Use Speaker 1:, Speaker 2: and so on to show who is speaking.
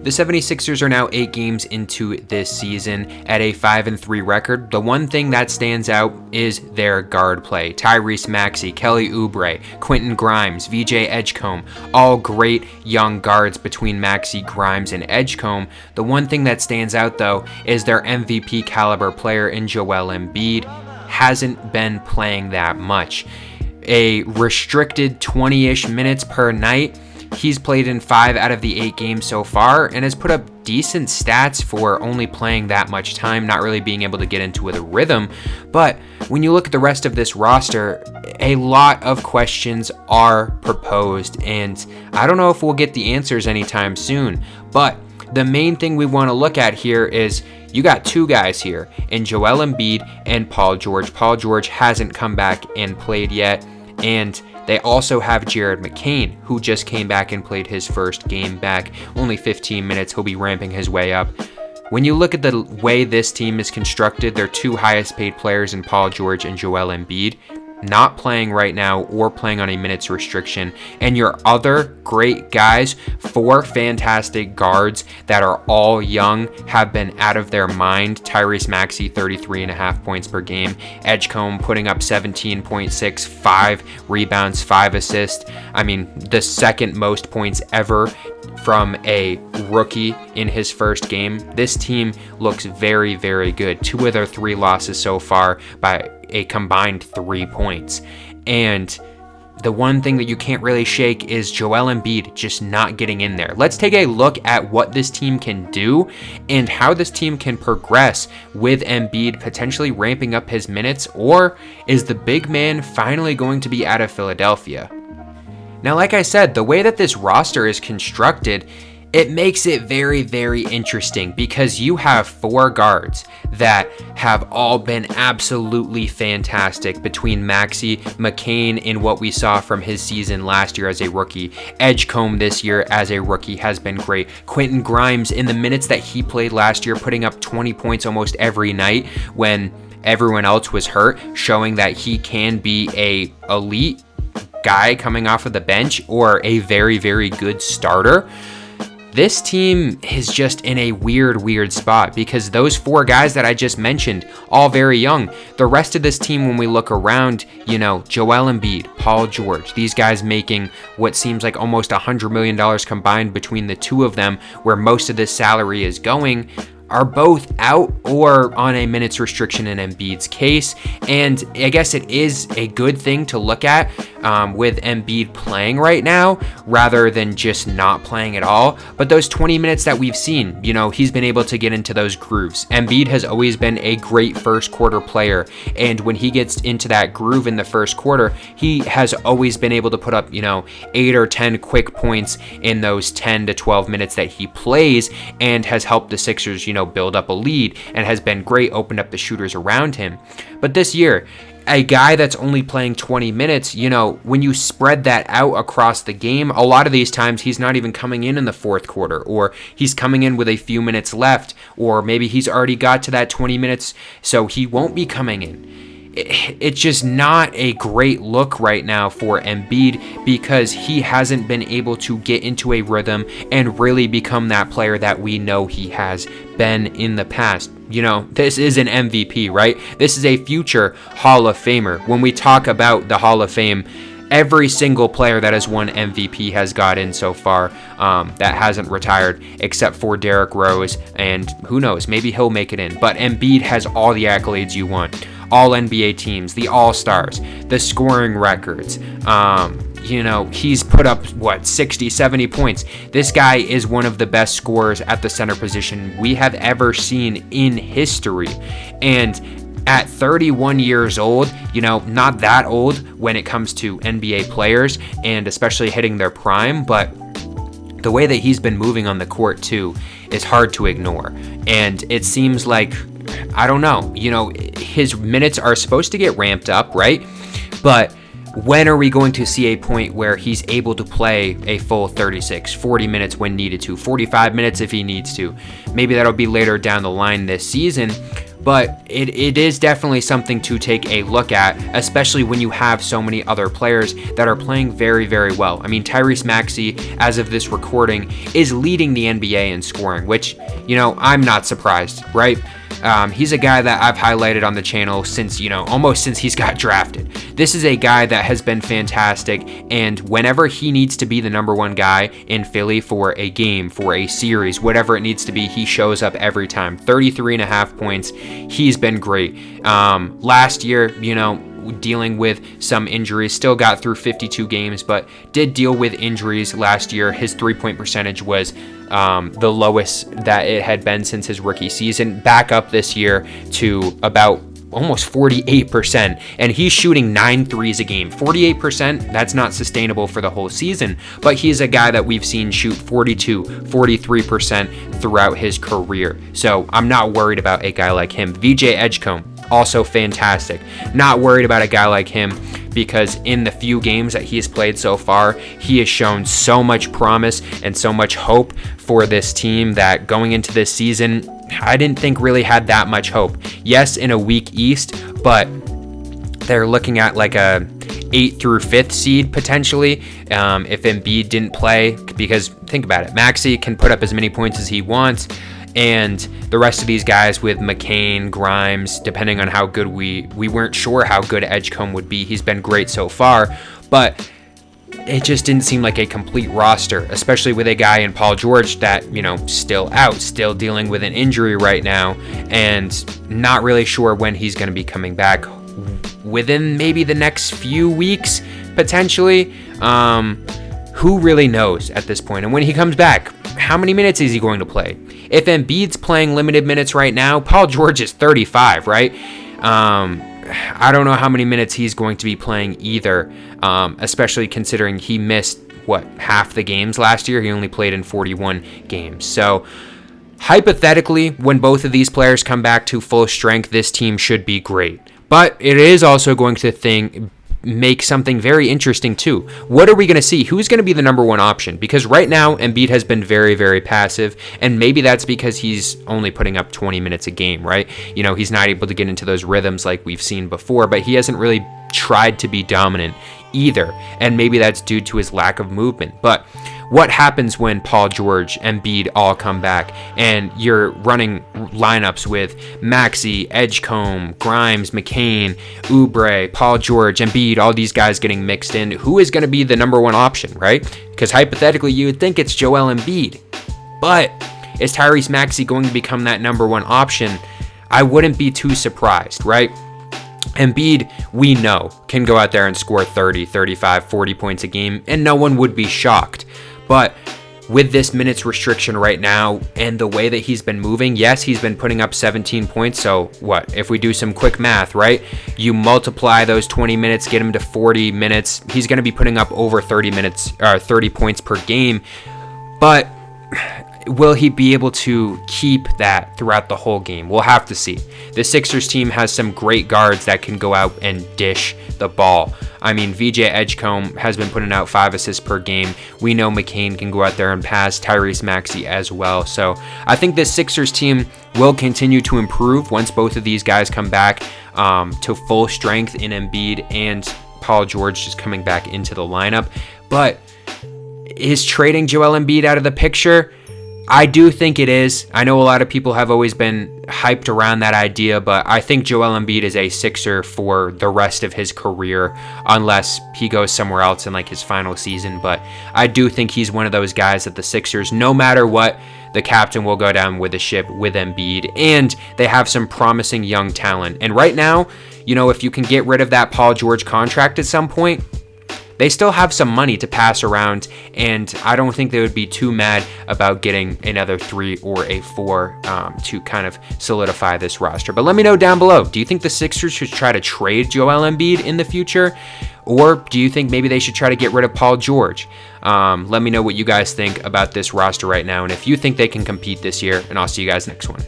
Speaker 1: The 76ers are now 8 games into this season at a 5-3 record. The one thing that stands out is their guard play. Tyrese Maxey, Kelly Oubre, Quentin Grimes, VJ Edgecombe, all great young guards between Maxey, Grimes, and Edgecombe. The one thing that stands out, though, is their MVP caliber player in Joel Embiid hasn't been playing that much. A restricted 20-ish minutes per night. He's played in 5 out of the 8 games so far and has put up decent stats for only playing that much time, not really being able to get into a rhythm. But when you look at the rest of this roster, a lot of questions are proposed, and I don't know if we'll get the answers anytime soon. But the main thing we want to look at here is you got 2 guys here in Joel Embiid and Paul George. Paul George hasn't come back and played yet, and they also have Jared McCain, who just came back and played his first game back, only 15 minutes. He'll be ramping his way up. When you look at the way this team is constructed, their 2 highest paid players in Paul George and Joel Embiid not playing right now or playing on a minutes restriction, and your other great guys, 4 fantastic guards that are all young, have been out of their mind. Tyrese Maxey, 33.5 points per game. Edgecombe putting up 17.6, 5 rebounds, 5 assists. I mean, the second most points ever from a rookie in his first game. This team looks very, very good. 2 of their 3 losses so far by a combined 3 points. And the one thing that you can't really shake is Joel Embiid just not getting in there. Let's take a look at what this team can do and how this team can progress with Embiid potentially ramping up his minutes, or is the big man finally going to be out of Philadelphia? Now, like I said, the way that this roster is constructed, it makes it very, very interesting because you have 4 guards that have all been absolutely fantastic between Maxey, McCain in what we saw from his season last year as a rookie. Edgecombe this year as a rookie has been great. Quentin Grimes in the minutes that he played last year, putting up 20 points almost every night when everyone else was hurt, showing that he can be a elite guy coming off of the bench or a very, very good starter. This team is just in a weird spot because those 4 guys that I just mentioned, all very young. The rest of this team, when we look around, Joel Embiid, Paul George, these guys making what seems like almost $100 million combined between the 2 of them, where most of this salary is going, are both out or on a minutes restriction in Embiid's case. And I guess it is a good thing to look at with Embiid playing right now rather than just not playing at all. But those 20 minutes that we've seen, he's been able to get into those grooves. Embiid has always been a great first quarter player, and when he gets into that groove in the first quarter, he has always been able to put up 8 or 10 quick points in those 10 to 12 minutes that he plays, and has helped the Sixers build up a lead, and has been great, opened up the shooters around him. But this year, a guy that's only playing 20 minutes, when you spread that out across the game, a lot of these times he's not even coming in the 4th quarter, or he's coming in with a few minutes left, or maybe he's already got to that 20 minutes, so he won't be coming in. It's just not a great look right now for Embiid because he hasn't been able to get into a rhythm and really become that player that we know he has been in the past. This is an MVP, right? This is a future Hall of Famer. When we talk about the Hall of Fame, every single player that has won MVP has got in so far that hasn't retired, except for Derrick Rose, and who knows, maybe he'll make it in. But Embiid has all the accolades you want. All NBA teams, the All-Stars, the scoring records. He's put up, 60, 70 points. This guy is one of the best scorers at the center position we have ever seen in history. And at 31 years old, not that old when it comes to NBA players, and especially hitting their prime, but the way that he's been moving on the court too is hard to ignore. And it seems like, I don't know, his minutes are supposed to get ramped up, right? But when are we going to see a point where he's able to play a full 36, 40 minutes when needed to, 45 minutes if he needs to? Maybe that'll be later down the line this season. but it is definitely something to take a look at, especially when you have so many other players that are playing very, very well. I mean, Tyrese Maxey, as of this recording, is leading the NBA in scoring, which, I'm not surprised, right? He's a guy that I've highlighted on the channel since, almost since he's got drafted. This is a guy that has been fantastic, and whenever he needs to be the number one guy in Philly for a game, for a series, whatever it needs to be, he shows up every time. 33.5 points. He's been great. Last year, dealing with some injuries, still got through 52 games, but did deal with injuries last year. His 3-point percentage was the lowest that it had been since his rookie season, back up this year to about almost 48%, and he's shooting 9 threes a game. 48%, that's not sustainable for the whole season, but he's a guy that we've seen shoot 42, 43% throughout his career. So I'm not worried about a guy like him. VJ Edgecombe, also fantastic. Not worried about a guy like him because in the few games that he's played so far, he has shown so much promise and so much hope for this team that going into this season, I didn't think really had that much hope. Yes, in a weak East, but they're looking at like a 8th through 5th seed potentially if Embiid didn't play, because think about it, Maxey can put up as many points as he wants, and the rest of these guys with McCain, Grimes, depending on how good we weren't sure how good Edgecombe would be. He's been great so far, but it just didn't seem like a complete roster, especially with a guy in Paul George that, still out, still dealing with an injury right now, and not really sure when he's going to be coming back. Within maybe the next few weeks, potentially. Who really knows at this point? And when he comes back, how many minutes is he going to play? If Embiid's playing limited minutes right now, Paul George is 35, right? I don't know how many minutes he's going to be playing either, especially considering he missed, half the games last year? He only played in 41 games. So hypothetically, when both of these players come back to full strength, this team should be great. But it is also going to make something very interesting too. What are we going to see? Who's going to be the number one option? Because right now, Embiid has been very, very passive, and maybe that's because he's only putting up 20 minutes a game, right? He's not able to get into those rhythms like we've seen before, but he hasn't really tried to be dominant either, and maybe that's due to his lack of movement. But what happens when Paul George, Embiid all come back and you're running lineups with Maxey, Edgecombe, Grimes, McCain, Oubre, Paul George, Embiid, all these guys getting mixed in? Who is going to be the number one option, right? Because hypothetically, you would think it's Joel Embiid. But is Tyrese Maxey going to become that number one option? I wouldn't be too surprised, right? Embiid, we know, can go out there and score 30, 35, 40 points a game, and no one would be shocked. But with this minutes restriction right now and the way that he's been moving, yes, he's been putting up 17 points. So if we do some quick math, right? You multiply those 20 minutes, get him to 40 minutes. He's going to be putting up over 30 points per game. But will he be able to keep that throughout the whole game? We'll have to see. The Sixers team has some great guards that can go out and dish the ball. I mean, VJ Edgecombe has been putting out 5 assists per game. We know McCain can go out there and pass, Tyrese Maxey as well. So I think this Sixers team will continue to improve once both of these guys come back to full strength in Embiid and Paul George just coming back into the lineup. But is trading Joel Embiid out of the picture? I do think it is. I know a lot of people have always been hyped around that idea, but I think Joel Embiid is a Sixer for the rest of his career, unless he goes somewhere else in like his final season. But I do think he's one of those guys that the Sixers, no matter what, the captain will go down with the ship with Embiid, and they have some promising young talent. And right now, if you can get rid of that Paul George contract at some point, they still have some money to pass around, and I don't think they would be too mad about getting another 3 or a 4 to kind of solidify this roster. But let me know down below, do you think the Sixers should try to trade Joel Embiid in the future? Or do you think maybe they should try to get rid of Paul George? Let me know what you guys think about this roster right now, and if you think they can compete this year, and I'll see you guys next one.